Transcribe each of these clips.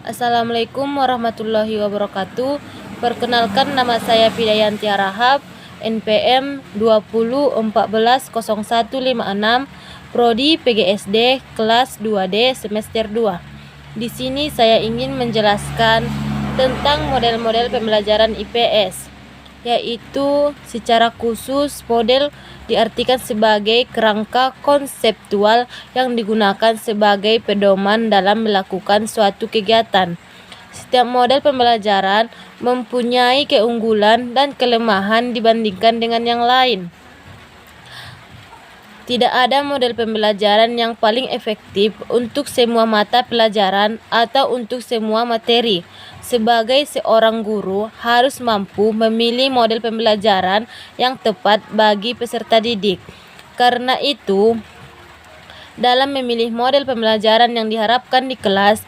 Assalamualaikum warahmatullahi wabarakatuh. Perkenalkan, nama saya Fidayanti Rahab, NPM 20140156, Prodi PGSD kelas 2D semester 2. Di sini saya ingin menjelaskan tentang model-model pembelajaran IPS, yaitu secara khusus model diartikan sebagai kerangka konseptual yang digunakan sebagai pedoman dalam melakukan suatu kegiatan. Setiap model pembelajaran mempunyai keunggulan dan kelemahan dibandingkan dengan yang lain. Tidak ada model pembelajaran yang paling efektif untuk semua mata pelajaran atau untuk semua materi. Sebagai seorang guru, harus mampu memilih model pembelajaran yang tepat bagi peserta didik. Karena itu, dalam memilih model pembelajaran yang diharapkan di kelas,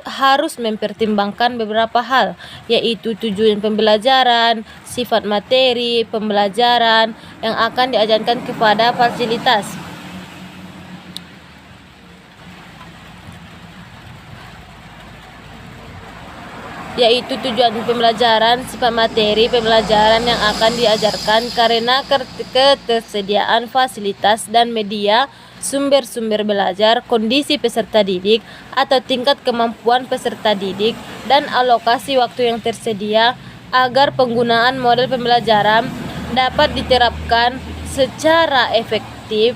harus mempertimbangkan beberapa hal, yaitu tujuan pembelajaran, sifat materi pembelajaran yang akan diajarkan kepada fasilitas, yaitu tujuan pembelajaran, sifat materi pembelajaran yang akan diajarkan, karena ketersediaan fasilitas dan media, sumber-sumber belajar, kondisi peserta didik atau tingkat kemampuan peserta didik, dan alokasi waktu yang tersedia agar penggunaan model pembelajaran dapat diterapkan secara efektif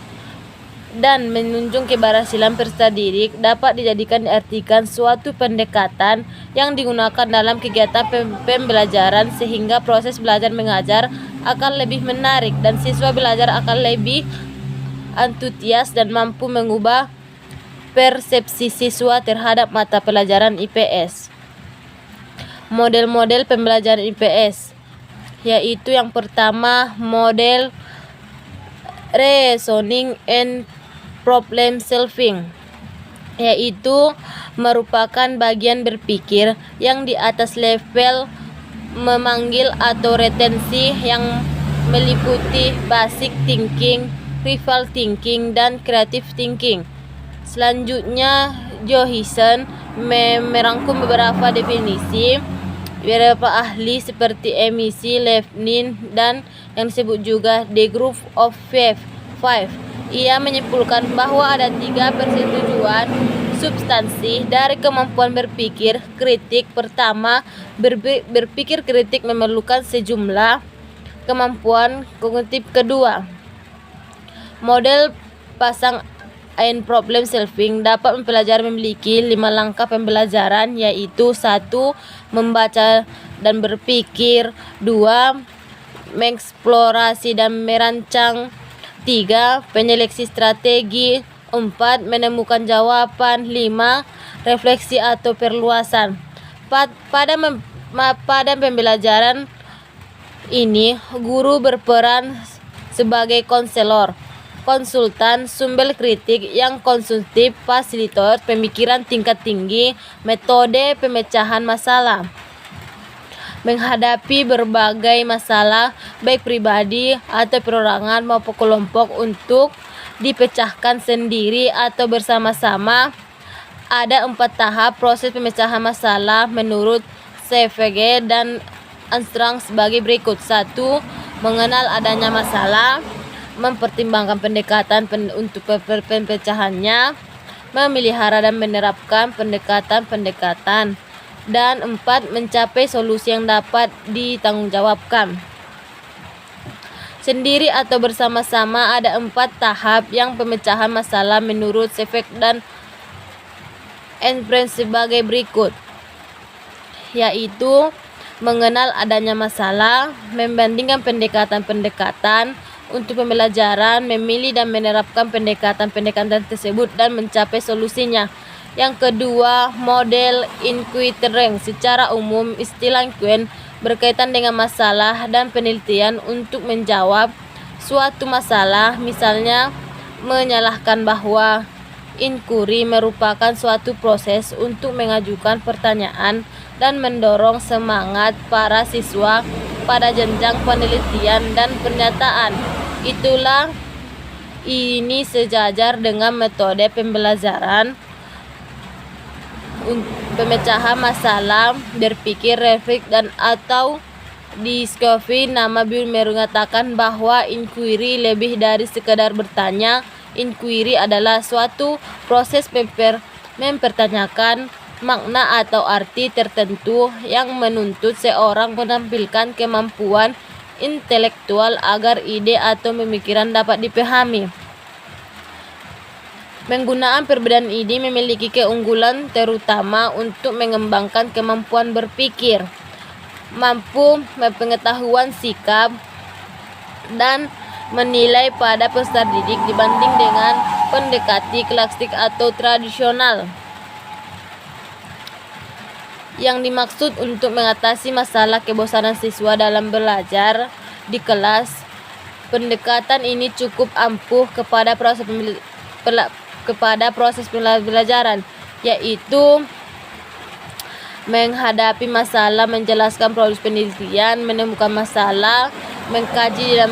dan menunjang keberhasilan peserta didik. Dapat diartikan suatu pendekatan yang digunakan dalam kegiatan pembelajaran sehingga proses belajar mengajar akan lebih menarik dan siswa belajar akan lebih antusias dan mampu mengubah persepsi siswa terhadap mata pelajaran IPS. Model-model pembelajaran IPS, yaitu yang pertama model reasoning and problem solving, yaitu merupakan bagian berpikir yang di atas level memanggil atau retensi yang meliputi basic thinking, critical thinking, dan creative thinking. Selanjutnya, Johansson merangkum beberapa definisi beberapa ahli seperti emisi Levin dan yang disebut juga the group of five. Ia menyimpulkan bahwa ada 3 persetujuan substansi dari kemampuan berpikir kritik. Pertama, berpikir kritik memerlukan sejumlah kemampuan kognitif. Kedua, model pasang and problem solving dapat mempelajari memiliki 5 langkah pembelajaran, yaitu 1. Membaca dan berpikir. 2. Mengeksplorasi dan merancang. 3. Penyeleksi strategi. 4. Menemukan jawaban. 5. Refleksi atau perluasan. Pada pembelajaran ini, guru berperan sebagai konselor, konsultan, sumber kritik yang konstruktif, fasilitator pemikiran tingkat tinggi, metode pemecahan masalah, menghadapi berbagai masalah baik pribadi atau perorangan maupun kelompok untuk dipecahkan sendiri atau bersama-sama. Ada 4 tahap proses pemecahan masalah menurut CVG dan Armstrong sebagai berikut. 1. Mengenal adanya masalah, mempertimbangkan pendekatan untuk pemecahannya, memelihara dan menerapkan pendekatan-pendekatan, dan 4. Mencapai solusi yang dapat ditanggungjawabkan. Sendiri atau bersama-sama ada 4 tahap yang pemecahan masalah menurut CVG dan Armstrong sebagai berikut, yaitu mengenal adanya masalah, membandingkan pendekatan-pendekatan untuk pembelajaran, memilih dan menerapkan pendekatan-pendekatan tersebut dan mencapai solusinya. Yang kedua, model inquiry. Secara umum, istilah inquiry berkaitan dengan masalah dan penelitian untuk menjawab suatu masalah. Misalnya, menyalahkan bahwa inquiry merupakan suatu proses untuk mengajukan pertanyaan dan mendorong semangat para siswa pada jenjang penelitian dan pernyataan. Itulah ini sejajar dengan metode pembelajaran pemecahan masalah, berpikir, refleks, dan atau discovery. Nama Bill mengatakan bahwa inquiry lebih dari sekadar bertanya. Inquiry adalah suatu proses mempertanyakan makna atau arti tertentu yang menuntut seorang menampilkan kemampuan intelektual agar ide atau pemikiran dapat dipahami. Penggunaan perbedaan ide memiliki keunggulan terutama untuk mengembangkan kemampuan berpikir, mampu mengetahuan sikap dan menilai pada peserta didik dibanding dengan pendekati klasik atau tradisional. Yang dimaksud untuk mengatasi masalah kebosanan siswa dalam belajar di kelas, pendekatan ini cukup ampuh kepada proses pembelajaran, yaitu menghadapi masalah, menjelaskan proses penelitian, menemukan masalah, mengkaji dan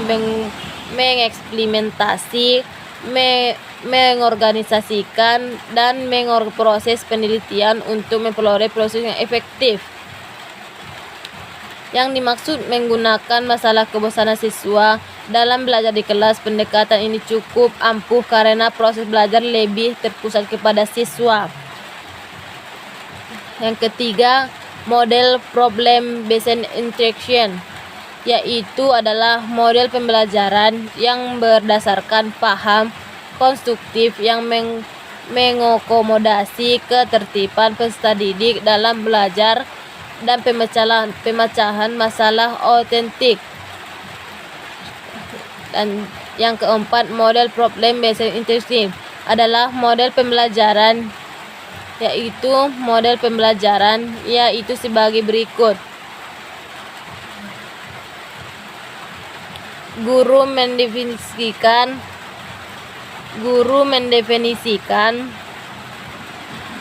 mengeksperimentasi, mengorganisasikan dan proses penelitian untuk memperoleh proses yang efektif. Yang dimaksud menggunakan masalah kebosanan siswa dalam belajar di kelas, pendekatan ini cukup ampuh karena proses belajar lebih terpusat kepada siswa. Yang ketiga, model problem based instruction, yaitu adalah model pembelajaran yang berdasarkan paham konstruktif yang mengakomodasi ketertiban peserta didik dalam belajar dan pemecahan masalah otentik. Dan yang keempat, model problem based instruction adalah model pembelajaran yaitu sebagai berikut. Guru mendefinisikan,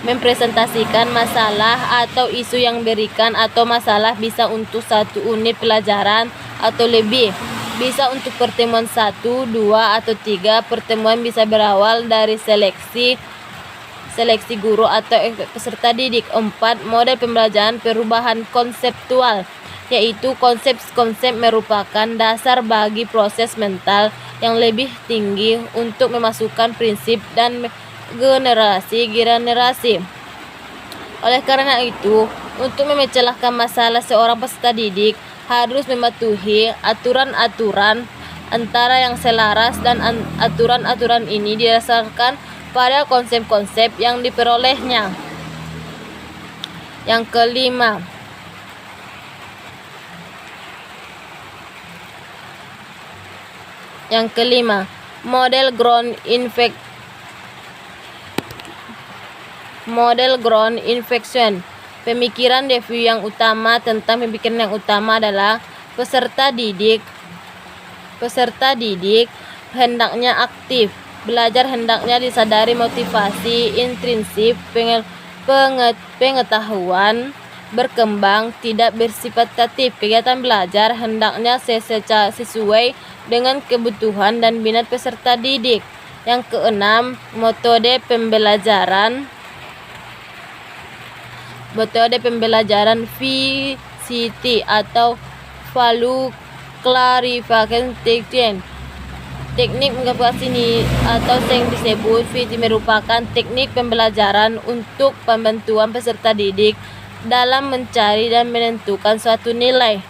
mempresentasikan masalah atau isu yang diberikan atau masalah bisa untuk satu unit pelajaran atau lebih, bisa untuk pertemuan 1, 2, atau 3. Pertemuan bisa berawal dari seleksi guru atau peserta didik. 4. Model pembelajaran perubahan konseptual, yaitu konsep-konsep merupakan dasar bagi proses mental yang lebih tinggi untuk memasukkan prinsip dan generasi. Oleh karena itu, untuk memecahkan masalah, seorang peserta didik harus mematuhi aturan-aturan antara yang selaras, dan aturan-aturan ini didasarkan pada konsep-konsep yang diperolehnya. Yang kelima, model ground infection. Pemikiran review yang utama tentang pemikiran yang utama adalah peserta didik hendaknya aktif. Belajar hendaknya disadari motivasi intrinsik pengetahuan berkembang, tidak bersifat statis. Kegiatan belajar hendaknya sesuai dengan kebutuhan dan minat peserta didik. Yang keenam, metode pembelajaran VCT atau Value Clarification Technique. Teknik mengaplikasi ini atau yang disebut VCT merupakan teknik pembelajaran untuk pembantuan peserta didik dalam mencari dan menentukan suatu nilai.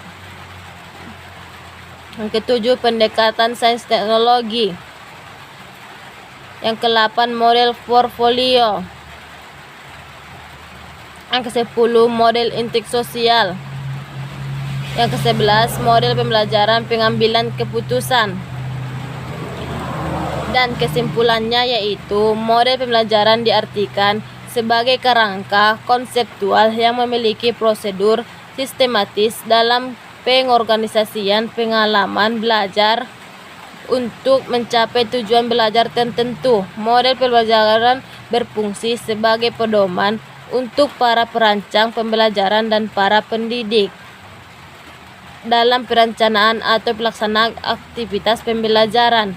Yang ketujuh, pendekatan sains teknologi. Yang ke-8, model portfolio. Yang ke-10, model intrik sosial. Yang ke-11, model pembelajaran pengambilan keputusan. Dan kesimpulannya yaitu model pembelajaran diartikan sebagai kerangka konseptual yang memiliki prosedur sistematis dalam pengorganisasian pengalaman belajar untuk mencapai tujuan belajar tertentu. Model pembelajaran berfungsi sebagai pedoman untuk para perancang pembelajaran dan para pendidik dalam perencanaan atau pelaksanaan aktivitas pembelajaran.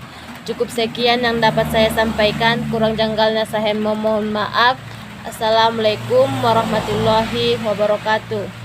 Cukup sekian yang dapat saya sampaikan, kurang janggalnya saya mohon maaf. Assalamualaikum warahmatullahi wabarakatuh.